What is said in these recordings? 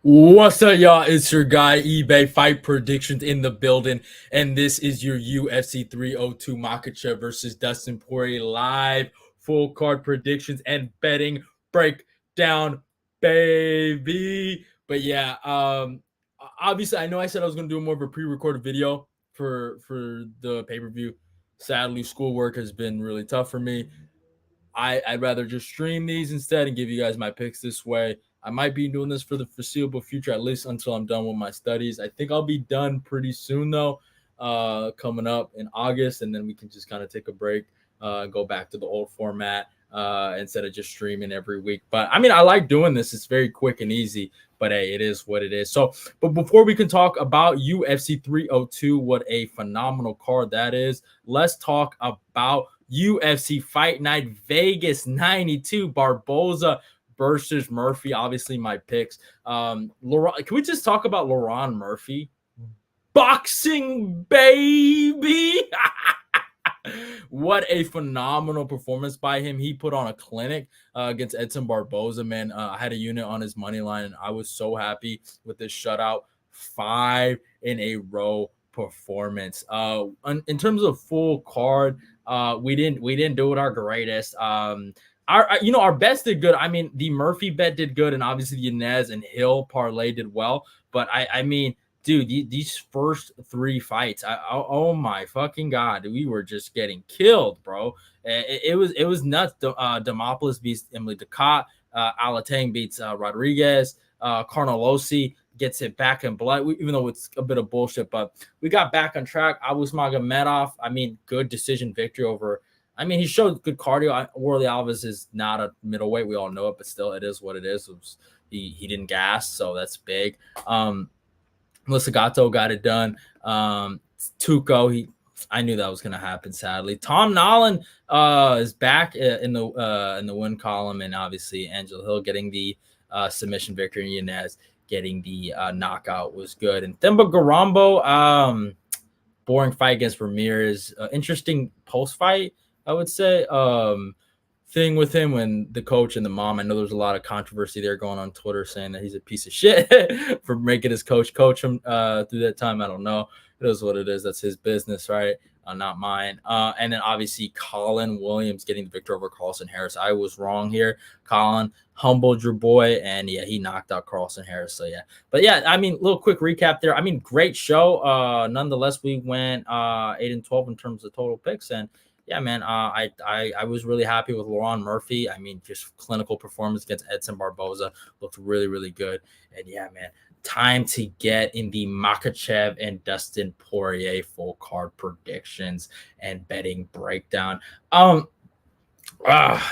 What's up, y'all? It's your guy eBay Fight Predictions in the building, and this is your UFC 302 Makhachev versus Dustin Poirier live full card predictions and betting breakdown, baby. But yeah, obviously I know I said I was gonna do more of a pre-recorded video for the pay-per-view. Sadly, schoolwork has been really tough for me. I'd rather just stream these instead and give you guys my picks this way. I might be doing this for the foreseeable future, at least until I'm done with my studies. I think I'll be done pretty soon though, coming up in August, and then we can just kind of take a break, go back to the old format instead of just streaming every week. But I mean, I like doing this. It's very quick and easy. But hey, it is what it is. So, but before we can talk about UFC 302, what a phenomenal card that is, let's talk about UFC Fight Night Vegas 92, Barboza versus Murphy. Obviously, my picks. Can we just talk about Laurent Murphy? Boxing, baby. What a phenomenal performance by him. He put on a clinic against Edson Barboza, man. I had a unit on his money line, and I was so happy with this shutout. 5 in a row performance. In terms of full card, we didn't do it our greatest. Our best did good. I mean, the Murphy bet did good, and obviously the Yanez and Hill parlay did well. But I mean, dude, these first three fights, oh my fucking god, we were just getting killed, bro. It was nuts. Demopoulos beats Emily Ducat. Alatang beats Rodriguez. Carnelossi gets it back in blood, even though it's a bit of bullshit. But we got back on track. Abus Magomedov, I mean, good decision victory over. I mean, he showed good cardio. Worley Alves is not a middleweight. We all know it, but still, it is what it is. He didn't gas, so that's big. Melissa Gatto got it done. Tuco, I knew that was going to happen. Sadly, Tom Nolan is back in the win column, and obviously Angela Hill getting the submission victory, and Yanez getting the knockout was good. And Themba Garambo, boring fight against Ramirez. Interesting post fight, I would say. Thing with him when the coach and the mom, I know there's a lot of controversy there going on Twitter saying that he's a piece of shit for making his coach him through that time. I don't know. It is what it is. That's his business, right? Not mine. And then obviously Colin Williams getting the victory over Carlson Harris. I was wrong here. Colin humbled your boy, and yeah, he knocked out Carlson Harris. So yeah, but yeah, I mean, little quick recap there. I mean, great show. Nonetheless, we went 8-12 in terms of total picks, and yeah, man, I was really happy with Laurent Murphy. I mean, just clinical performance against Edson Barboza looked really, really good. And yeah, man, time to get in the Makhachev and Dustin Poirier full card predictions and betting breakdown.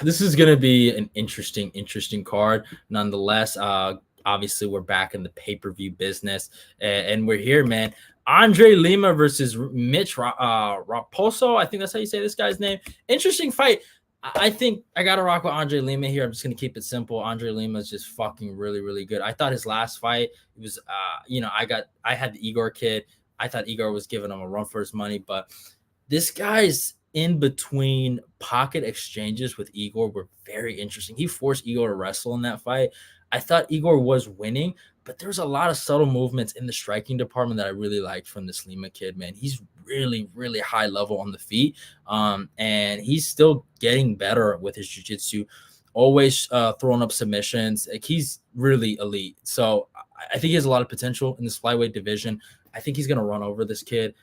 This is gonna be an interesting card. Nonetheless, obviously we're back in the pay-per-view business, and we're here, man. Andre Lima versus Mitch Raposo. I think that's how you say this guy's name. Interesting fight. I think I got to rock with Andre Lima here. I'm just going to keep it simple. Andre Lima is just fucking really, really good. I thought his last fight, it was, I had the Igor kid. I thought Igor was giving him a run for his money, but this guy's in between pocket exchanges with Igor were very interesting. He forced Igor to wrestle in that fight. I thought Igor was winning, but there's a lot of subtle movements in the striking department that I really liked from this Lima kid, man. He's really, really high level on the feet. And he's still getting better with his jiu-jitsu, always throwing up submissions. Like, he's really elite. So I think he has a lot of potential in this flyweight division. I think he's going to run over this kid,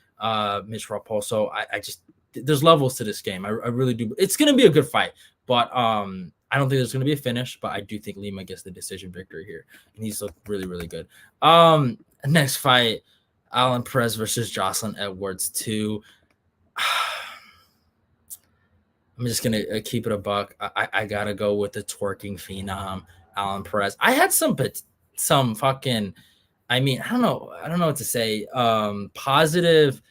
Mitch Raposo. I just, there's levels to this game. I really do. It's going to be a good fight, but I don't think there's going to be a finish, but I do think Lima gets the decision victory here, and he's looked really, really good. Next fight, Alan Perez versus Jocelyn Edwards 2. I'm just going to keep it a buck. I got to go with the twerking phenom, Alan Perez. I had some fucking, I mean, I don't know what to say. Positive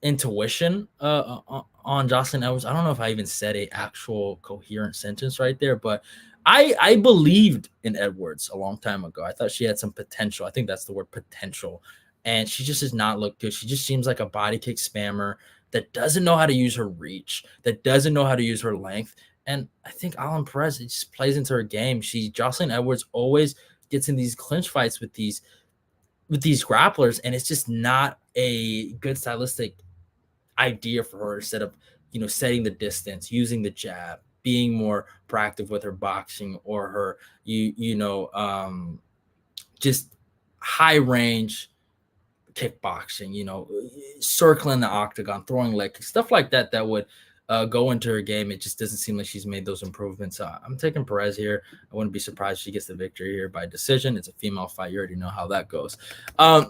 intuition on Jocelyn Edwards. I don't know if I even said a actual coherent sentence right there, but I believed in Edwards a long time ago. I thought she had some potential. I think that's the word, potential. And she just does not look good. She just seems like a body kick spammer that doesn't know how to use her reach, that doesn't know how to use her length. And I think Alan Perez, it just plays into her game. Jocelyn Edwards always gets in these clinch fights with these grapplers, and it's just not a good stylistic idea for her. Instead of setting the distance, using the jab, being more proactive with her boxing or her just high range kickboxing, circling the octagon, throwing leg kicks, stuff like that, that would go into her game. It just doesn't seem like she's made those improvements. I'm taking Perez here. I wouldn't be surprised if she gets the victory here by decision. It's a female fight. You already know how that goes.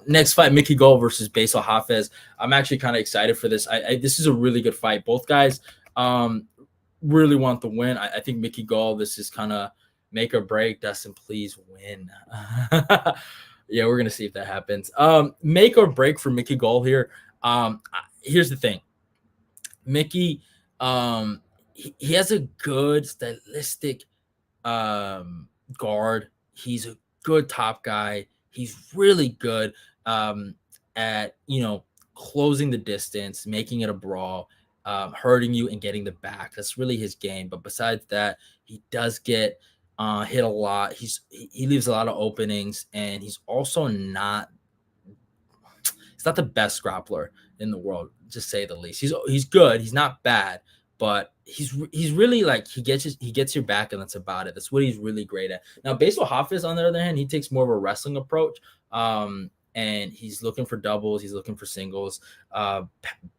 Next fight, Mickey Gall versus Basil Hafez. I'm actually kind of excited for this. This is a really good fight. Both guys really want the win. I think Mickey Gall, this is kind of make or break. Dustin, please win. Yeah, we're gonna see if that happens. Make or break for Mickey Gall here. Here's the thing. Mickey, he has a good stylistic guard. He's a good top guy. He's really good at closing the distance, making it a brawl, hurting you and getting the back. That's really his game. But besides that, he does get hit a lot. He leaves a lot of openings, and he's also not the best grappler in the world, to say the least. He's good. He's not bad, but he's really like he gets your back, and that's about it. That's what he's really great at. Now, Basil Hafez, on the other hand, he takes more of a wrestling approach. And he's looking for doubles. He's looking for singles,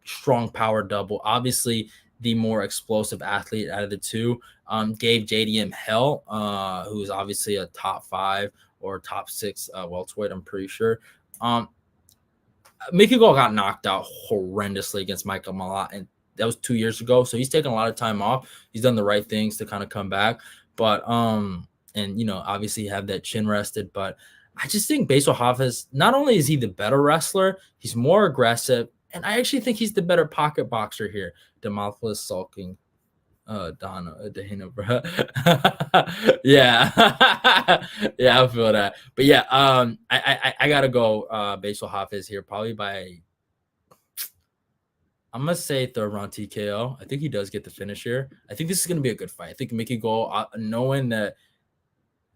strong power double. Obviously, the more explosive athlete out of the two. Gave JDM hell, who is obviously a top 5 or top 6 welterweight, I'm pretty sure. Mickey Gall got knocked out horrendously against Michael Malott, and that was 2 years ago. So he's taken a lot of time off. He's done the right things to kind of come back. But obviously have that chin rested. But I just think Basil Hafez, not only is he the better wrestler, he's more aggressive, and I actually think he's the better pocket boxer here. Demophilus sulking. Dana, bro. Yeah. Yeah, I feel that. But yeah, I gotta go Basil Hafez here, probably by, I'm gonna say third round TKO. I think he does get the finish here. I think this is gonna be a good fight. I think Mickey Gall, knowing that,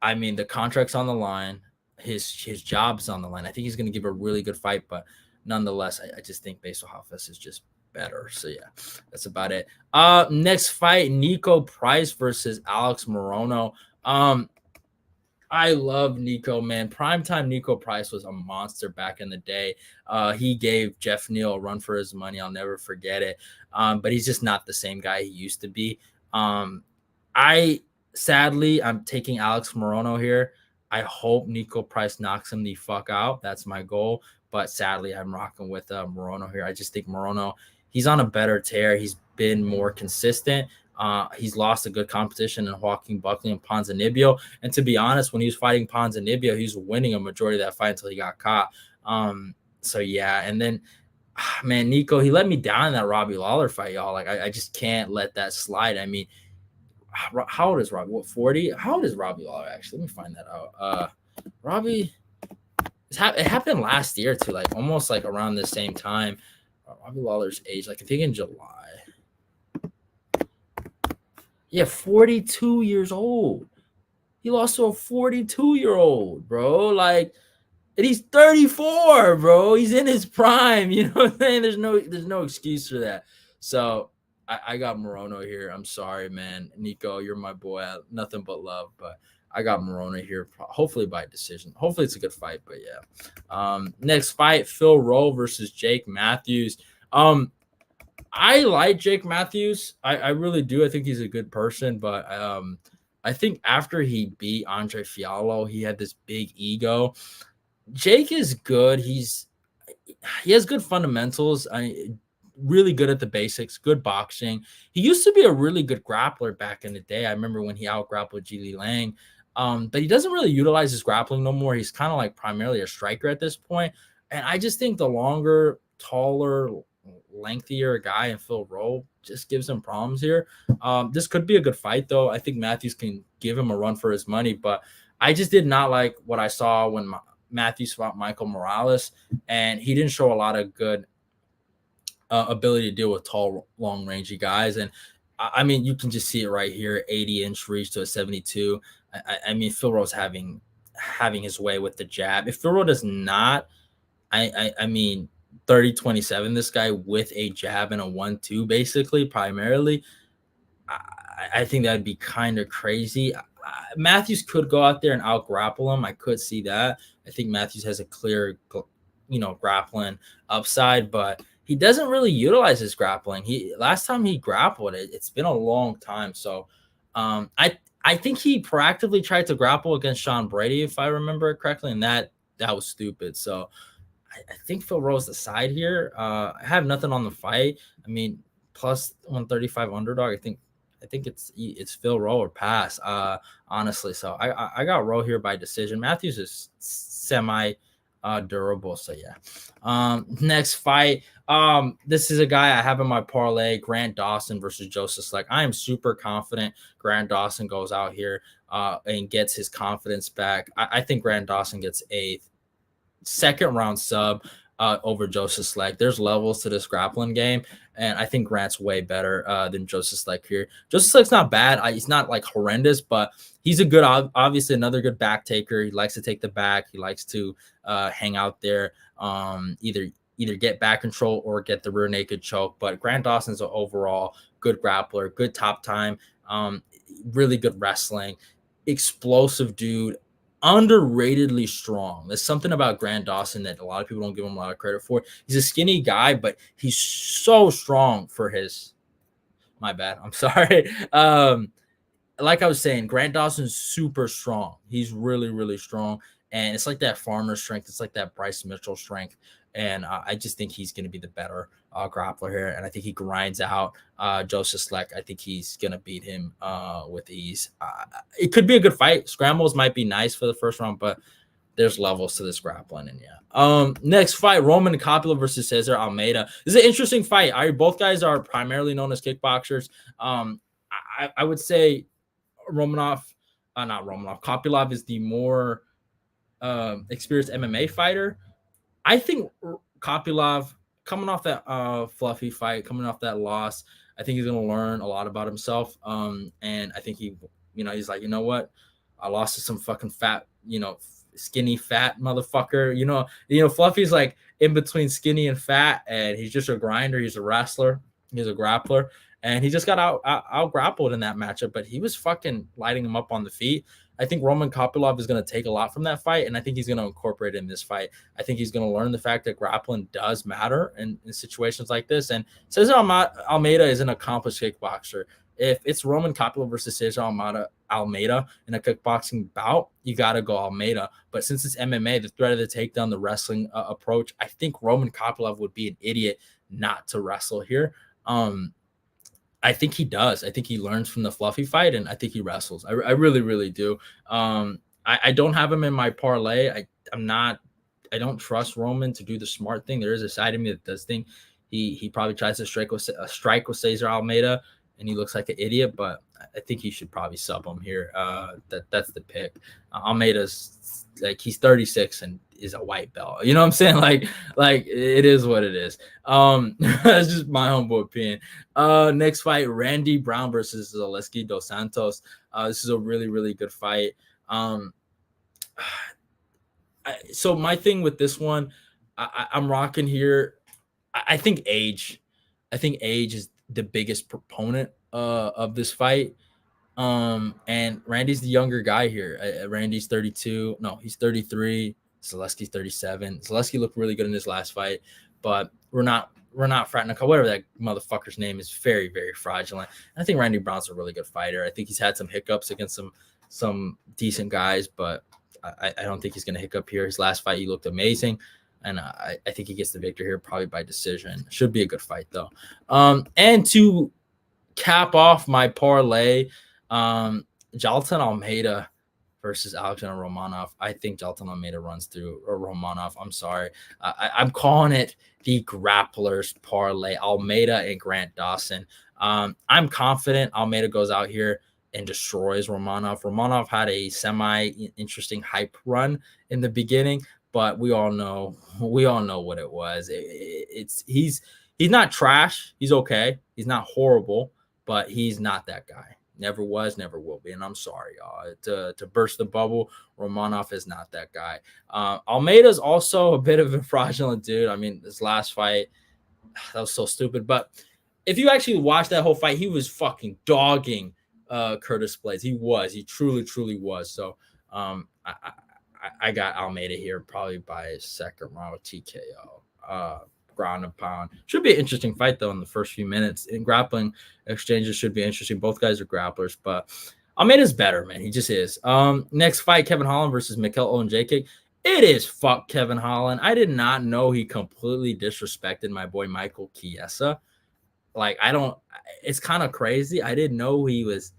the contract's on the line, his job's on the line, I think he's gonna give a really good fight. But nonetheless, I just think Basil Hafez is just better. So yeah, that's about it. Next fight, Nico Price versus Alex Morono. I love Nico, man. Primetime Nico Price was a monster back in the day. He gave Jeff Neal a run for his money. I'll never forget it. But he's just not the same guy he used to be. I'm taking Alex Morono here. I hope Nico Price knocks him the fuck out. That's my goal. But sadly, I'm rocking with Morono here. I just think Morono, he's on a better tear. He's been more consistent. He's lost a good competition in Joaquin Buckley and Ponzinibbio. And to be honest, when he was fighting Ponzinibbio, he was winning a majority of that fight until he got caught. So yeah, and then, man, Nico, he let me down in that Robbie Lawler fight, y'all. Like, I just can't let that slide. How old is Robbie? What, 40? How old is Robbie Lawler, actually? Let me find that out. Robbie, it happened last year too, like almost like around the same time. Robbie Lawler's age, like I think in July. Yeah, 42 years old. He lost to a 42-year-old, bro. Like, and he's 34, bro. He's in his prime. You know what I'm saying? There's no excuse for that. So I got Morono here. I'm sorry, man. Nico, you're my boy. Nothing but love, but I got Morono here, hopefully by decision. Hopefully it's a good fight, but yeah. Next fight, Phil Rowe versus Jake Matthews. I like Jake Matthews. I really do. I think he's a good person, but I think after he beat Andre Fiallo, he had this big ego. Jake is good. He has good fundamentals. Really good at the basics, good boxing. He used to be a really good grappler back in the day. I remember when he out-grappled Ji Lang. But he doesn't really utilize his grappling no more. He's kind of like primarily a striker at this point. And I just think the longer, taller, lengthier guy in Phil Rowe just gives him problems here. This could be a good fight, though. I think Matthews can give him a run for his money, but I just did not like what I saw when Matthews fought Michael Morales, and he didn't show a lot of good ability to deal with tall, long-rangey guys. And I mean, you can just see it right here, 80-inch reach to a 72. I mean, Phil Rowe's having having his way with the jab. If Phil does not, I mean 30-27, this guy with a jab and a 1-2 basically primarily. I think that'd be kind of crazy. Matthews could go out there and out grapple him. I could see that. I think Matthews has a clear, grappling upside, but he doesn't really utilize his grappling. He last time he grappled it's been a long time. So, I think he proactively tried to grapple against Sean Brady, if I remember it correctly, and that was stupid. So, I think Phil Rowe's the side here. I have nothing on the fight. I mean, plus 135 underdog. I think it's Phil Rowe or pass. Honestly, so I got Rowe here by decision. Matthews is semi durable, so yeah. Next fight. This is a guy I have in my parlay: Grant Dawson versus Joseph Sleck. I am super confident Grant Dawson goes out here and gets his confidence back. I think Grant Dawson gets a second round sub over Joseph Sleck. There's levels to this grappling game, and I think Grant's way better than Joseph Sleck here. Joseph Sleck's not bad. He's not like horrendous, but he's a good, obviously another good back taker. He likes to take the back. He likes to hang out there, either get back control or get the rear naked choke. But Grant Dawson's an overall good grappler, good top time, really good wrestling, explosive dude. Underratedly strong. There's something about Grant Dawson that a lot of people don't give him a lot of credit for. He's a skinny guy, but he's so strong for his. My bad. I'm sorry. Like I was saying, Grant Dawson's super strong. He's really, really strong, and it's like that Farmer strength. It's like that Bryce Mitchell strength, and I just think he's going to be the better grappler here, and I think he grinds out Joseph Sleck. I think he's going to beat him with ease. It could be a good fight. Scrambles might be nice for the first round, but there's levels to this grappling, and yeah. Next fight: Roman Kopylov versus Cesar Almeida. This is an interesting fight. Both guys are primarily known as kickboxers. I would say Kopylov is the more experienced MMA fighter. I think Kopylov, coming off that fluffy fight, coming off that loss, I think he's going to learn a lot about himself. And I think he's like, you know what? I lost to some fucking fat, skinny fat motherfucker. Fluffy's like in between skinny and fat, and he's just a grinder. He's a wrestler. He's a grappler. And he just got out grappled in that matchup, but he was fucking lighting him up on the feet. I think Roman Kopylov is going to take a lot from that fight, and I think he's going to incorporate it in this fight. I think he's going to learn the fact that grappling does matter in situations like this. And Cesar Almeida is an accomplished kickboxer. If it's Roman Kopylov versus Cesar Almeida in a kickboxing bout, you got to go Almeida. But since it's MMA, the threat of the takedown, the wrestling approach, I think Roman Kopylov would be an idiot not to wrestle here. I think he does. I think he learns from the fluffy fight, and I think he wrestles. I really, really do. I don't have him in my parlay. I don't trust Roman to do the smart thing. There is a side of me that does think he probably tries to strike with Cesar Almeida, and he looks like an idiot. But I think he should probably sub him here. That's the pick. Almeida's like, he's 36 and is a white belt. You know what I'm saying? Like it is what it is. That's just my humble opinion. Next fight: Randy Brown versus Zaleski dos Santos. This is a really, really good fight. So my thing with this one, I'm rocking here. I think age is the biggest proponent of this fight. And Randy's the younger guy here. Randy's 32. No, he's 33. Zaleski's 37. Zaleski looked really good in his last fight, but we're not fratting. Whatever that motherfucker's name is, very, very fraudulent. And I think Randy Brown's a really good fighter. I think he's had some hiccups against some decent guys, but I don't think he's going to hiccup here. His last fight, he looked amazing. And I think he gets the victory here, probably by decision. Should be a good fight, though. And to cap off my parlay, Jailton Almeida versus Alexander Romanov. I think Jailton Almeida runs through Romanov. I'm sorry. I'm calling it the grapplers parlay, Almeida and Grant Dawson. I'm confident Almeida goes out here and destroys Romanov. Romanov had a semi-interesting hype run in the beginning, but we all know what it was. He's not trash. He's okay. He's not horrible, but he's not that guy. Never was, never will be. And I'm sorry, y'all. To burst the bubble, Romanov is not that guy. Almeida's also a bit of a fraudulent dude. I mean, this last fight, that was so stupid. But if you actually watch that whole fight, he was fucking dogging Curtis Blades. He truly, truly was. So I got Almeida here probably by second round TKO. Ground and pound. Should be an interesting fight though in the first few minutes. In grappling exchanges should be interesting. Both guys are grapplers, but Almeida's better, man. He just is. Next fight, Kevin Holland versus Mikel Olenjacek. It is fuck Kevin Holland. I did not know he completely disrespected my boy Michael Chiesa. Like, I don't, it's kind of crazy. I didn't know he was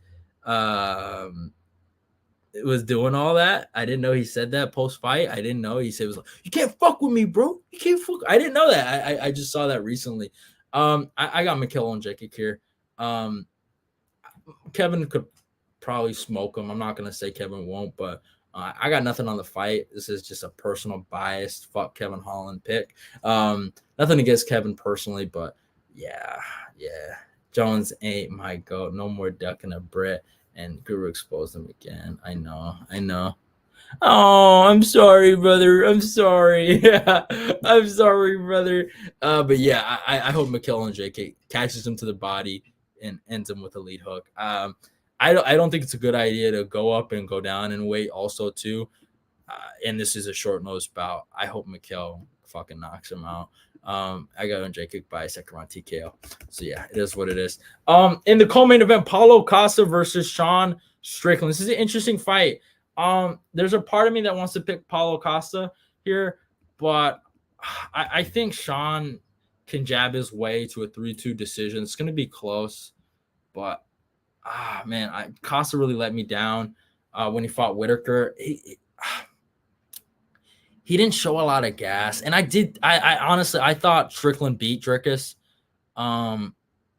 doing all that. I didn't know he said that post fight. I didn't know he said it was like, you can't fuck with me, bro. You can't fuck. I didn't know that. I just saw that recently. I got Mikel Olenjacek here. Kevin could probably smoke him. I'm not gonna say Kevin won't, but I got nothing on the fight. This is just a personal biased fuck Kevin Holland pick. Nothing against Kevin personally, but yeah. Jones ain't my goat. No more ducking a Brit. And Guru exposed him again. I know. Oh, I'm sorry, brother. I'm sorry. I'm sorry, brother. But yeah, I hope Mikel Olenjacek catches him to the body and ends him with a lead hook. I don't think it's a good idea to go up and go down and wait also too. And this is a short notice bout. I hope Mikel fucking knocks him out. I got Olenjacek by second round TKO. So yeah, it is what it is. In the co-main event, Paulo Costa versus Sean Strickland. This is an interesting fight. There's a part of me that wants to pick Paulo Costa here, but I think Sean can jab his way to a 3-2 decision. It's going to be close, but man, Costa really let me down when he fought Whitaker. He didn't show a lot of gas, and I honestly thought Strickland beat Dricus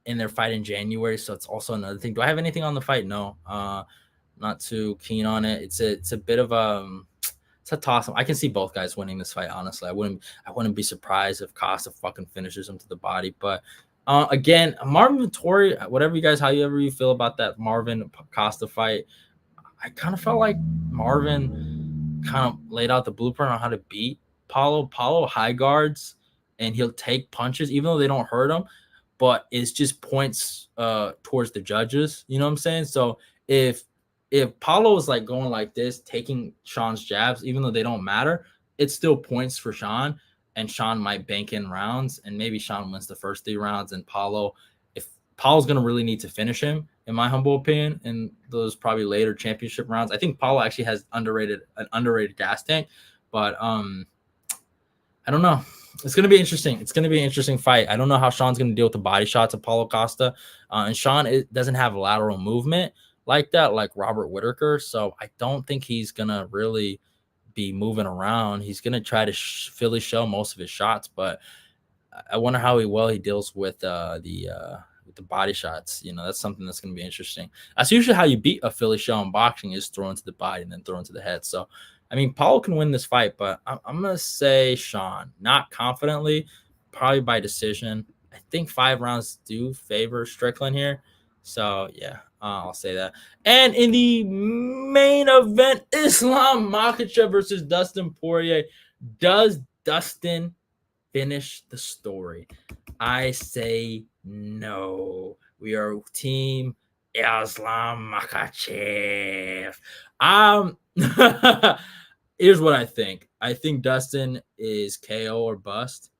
in their fight in January, so it's also another thing. Do I have anything on the fight? No, not too keen on it. It's a bit of it's a toss. I can see both guys winning this fight. Honestly, I wouldn't be surprised if Costa fucking finishes him to the body. But again, Marvin Vettori, however you feel about that Marvin Costa fight, I kind of felt like Marvin kind of laid out the blueprint on how to beat Paulo. Paulo high guards and he'll take punches even though they don't hurt him, but it's just points towards the judges. You know what I'm saying? So if Paulo is like going like this, taking Sean's jabs, even though they don't matter, it's still points for Sean, and Sean might bank in rounds, and maybe Sean wins the first 3 rounds, and if Paulo's going to really need to finish him, in my humble opinion, in those probably later championship rounds. I think Paulo actually has an underrated gas tank, but I don't know. It's going to be interesting. It's going to be an interesting fight. I don't know how Sean's going to deal with the body shots of Paulo Costa. And Sean doesn't have lateral movement like that, like Robert Whitaker. So I don't think he's going to really be moving around. He's going to try to Philly shell most of his shots, but I wonder how he deals with the body shots. You know, that's something that's going to be interesting. That's usually how you beat a Philly shell in boxing, is throw into the body and then throw into the head. So, I mean, Paulo can win this fight, but I'm going to say Sean, not confidently, probably by decision. I think 5 rounds do favor Strickland here. So, yeah, I'll say that. And in the main event, Islam Makhachev versus Dustin Poirier. Does Dustin finish the story? I say no. We are team Islam Makhachev. Here's what I think. I think Dustin is KO or bust.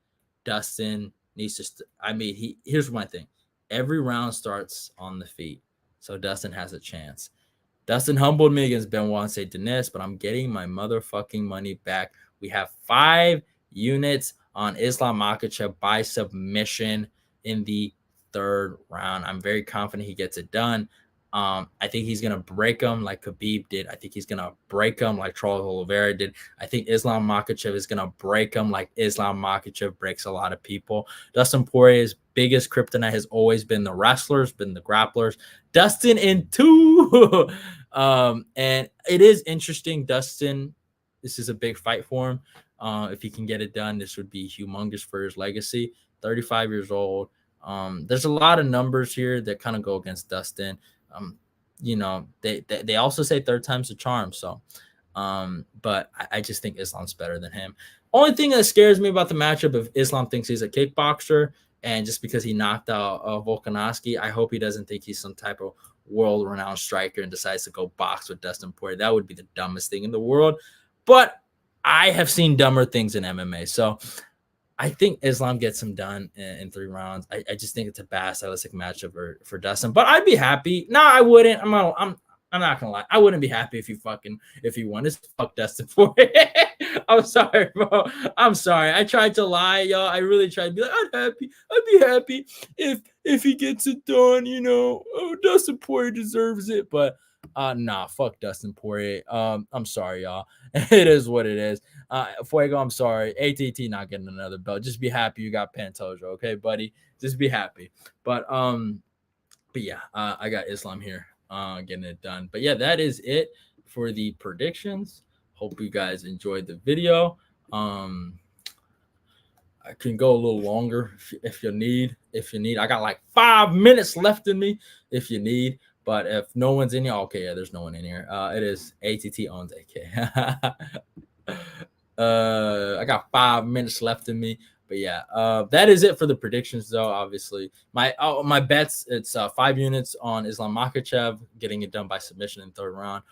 Dustin needs to. Here's my thing. Every round starts on the feet, so Dustin has a chance. Dustin humbled me against Benoit St. Denis, but I'm getting my motherfucking money back. We have 5 units on Islam Makhachev by submission in the 3rd round. I'm very confident he gets it done. I think he's going to break him like Khabib did. I think he's going to break him like Charles Oliveira did. I think Islam Makhachev is going to break him like Islam Makhachev breaks a lot of people. Dustin Poirier's biggest kryptonite has always been the wrestlers, been the grapplers. Dustin in 2. And it is interesting. Dustin, this is a big fight for him. If he can get it done, this would be humongous for his legacy. 35 years old. There's a lot of numbers here that kind of go against Dustin. you know, they also say third time's a charm. So, but I just think Islam's better than him. Only thing that scares me about the matchup, if Islam thinks he's a kickboxer, and just because he knocked out Volkanovski, I hope he doesn't think he's some type of world-renowned striker and decides to go box with Dustin Poirier. That would be the dumbest thing in the world. But I have seen dumber things in MMA. So I think Islam gets him done in 3 rounds. I just think it's a bad stylistic matchup for Dustin. But I'd be happy. No, I wouldn't. I'm not gonna lie. I wouldn't be happy if he won. This fuck Dustin Poirier. I'm sorry, bro. I'm sorry. I tried to lie, y'all. I really tried to be like, I'd be happy if he gets it done. You know, oh, Dustin Poirier deserves it. But nah, fuck Dustin Poirier. I'm sorry, y'all. It is what it is. Fuego, I'm sorry. ATT not getting another belt. Just be happy you got Pantoja, okay, buddy? Just be happy. But yeah, I got Islam here, getting it done. But yeah, that is it for the predictions. Hope you guys enjoyed the video. I can go a little longer if you need. I got like 5 minutes left in me if you need. But if no one's in here, okay, yeah, there's no one in here. It is ATT owns AK. I got 5 minutes left in me. But yeah, that is it for the predictions, though. Obviously, my bets, it's 5 units on Islam Makhachev, getting it done by submission in 3rd round.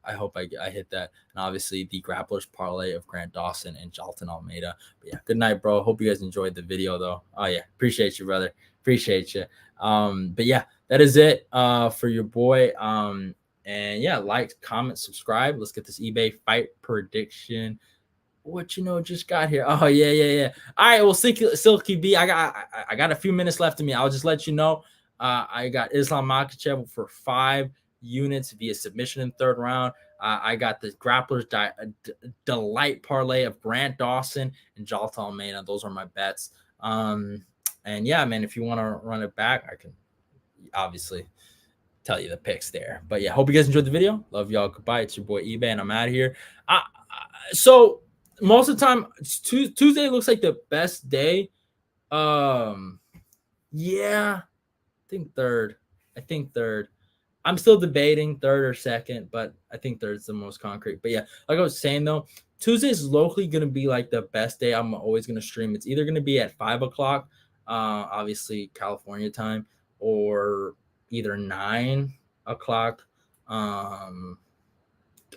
I hope I hit that. And obviously, the grapplers parlay of Grant Dawson and Jalton Almeida. But yeah, good night, bro. Hope you guys enjoyed the video, though. Oh yeah, appreciate you, brother. Appreciate you. But yeah, that is it for your boy. And yeah, like, comment, subscribe. Let's get this eBay fight prediction. What just got here? Oh yeah. All right, well, Silky B, I got a few minutes left in me. I'll just let you know. I got Islam Makhachev for 5 units via submission in 3rd round. I got the grapplers delight parlay of Grant Dawson and Jalta Almeida. Those are my bets. And yeah, man, if you want to run it back, I can obviously tell you the picks there. But yeah, hope you guys enjoyed the video. Love y'all. Goodbye. It's your boy eBay, and I'm out of here. So most of the time, Tuesday looks like the best day. Yeah, I think third. I'm still debating 3rd or 2nd, but I think 3rd's the most concrete. But yeah, like I was saying though, Tuesday is locally gonna be like the best day. I'm always gonna stream. It's either gonna be at 5 o'clock, obviously California time, or either 9 o'clock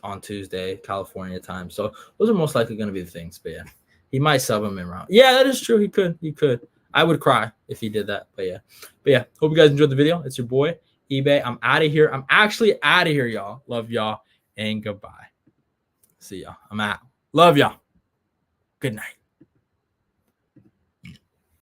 on Tuesday, California time. So those are most likely going to be the things. But yeah, he might sub him in round. Yeah, that is true. He could. I would cry if he did that. But yeah. Hope you guys enjoyed the video. It's your boy eBay. I'm out of here. I'm actually out of here, y'all. Love y'all and goodbye. See y'all. I'm out. Love y'all. Good night.